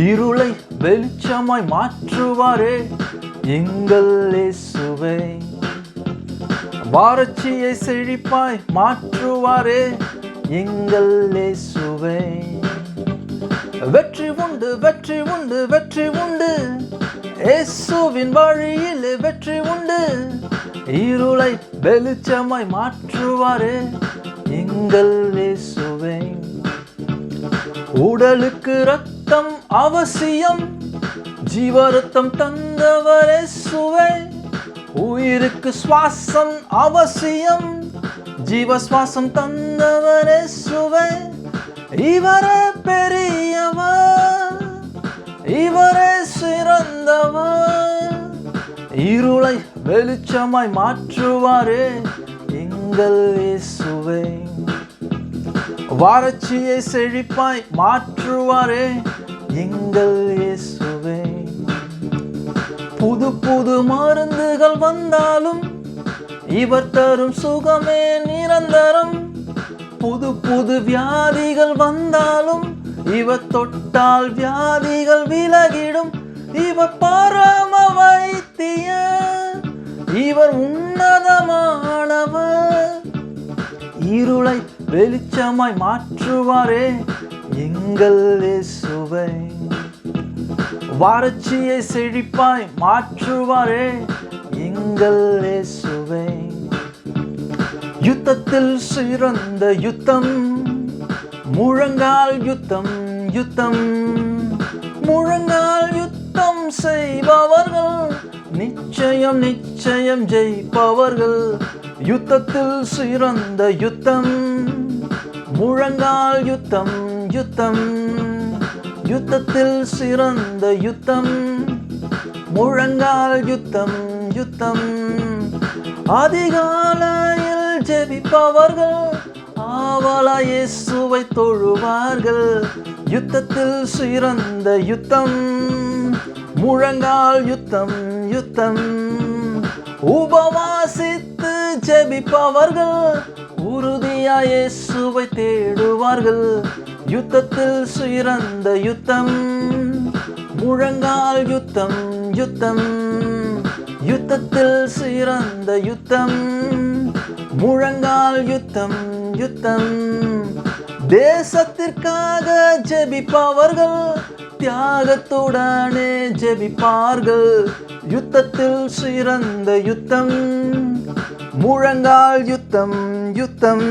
இருளை வெளிச்சமாய் மாற்றுவாரே எங்கள் இயேசுவே. வறட்சியை செழிப்பாய் மாற்றுவாரே எங்கள் இயேசுவே. வெற்றி உண்டு, வெற்றி உண்டு, வெற்றி உண்டு, இயேசுவின் வழியில் வெற்றி உண்டு. இருளை வெளிச்சமாய் மாற்றுவாரே எங்கள் இயேசுவே. உடலுக்கு ரத்தம் அவசியம், ஜீவ ரத்தம் தந்தவர் இயேசுவே. உயிருக்கு சுவாசம் அவசியம், ஜீவ சுவாசம் தந்தவர் இயேசுவே. இவரே பெரியவர், இவரே சிறந்தவர். இருளை வெளிச்சமாய் மாற்றுவாரே எங்கள் இயேசுவே. வறட்சியை செழிப்பாய் மாற்றுவாரே எங்கள் இயேசுவே. புது புது மருந்துகள் வந்தாலும் இவர் தரும் சுகமே நிரந்தரம். புது புது வியாதிகள் வந்தாலும் இவர் தொட்டால் வியாதிகள் விலகிடும். இவர் பரம வைத்தியர், இவர் உன்னதமானவர். இருளை வெளிச்சமாய் மாற்றுவாரே எங்கள் இயேசுவே. வறட்சியை செழிப்பாய் மாற்றுவாரே எங்கள் இயேசுவே. யுத்தத்தில் சிறந்த யுத்தம், முழங்கால் யுத்தம், யுத்தம், முழங்கால் யுத்தம் செய்பவர்கள் நிச்சயம் நிச்சயம் ஜெயிப்பவர்கள். யுத்தத்தில் சிறந்த யுத்தம், முழங்கால் யுத்தம், யுத்தம், யுத்தத்தில் சிறந்த யுத்தம், முழங்கால் யுத்தம், யுத்தம். அதிகாலையில் ஜெபிப்பவர்கள் ஆவலாய் இயேசுவை தொழுவார்கள். யுத்தத்தில் சிறந்த யுத்தம், முழங்கால் யுத்தம், யுத்தம். உபவாசித்து ஜெபிப்பவர்கள் உறுதியாய் இயேசுவை தேடுவார்கள். யுத்தத்தில் சிறந்த யுத்தம், முழங்கால் யுத்தம், யுத்தம், யுத்தத்தில் சிறந்த யுத்தம், முழங்கால் யுத்தம், யுத்தம். தேசத்திற்காக ஜெபிப்பவர்கள் தியாகத்துடனே ஜெபிப்பார்கள். யுத்தத்தில் சிறந்த யுத்தம், முழங்கால் யுத்தம், யுத்தம்.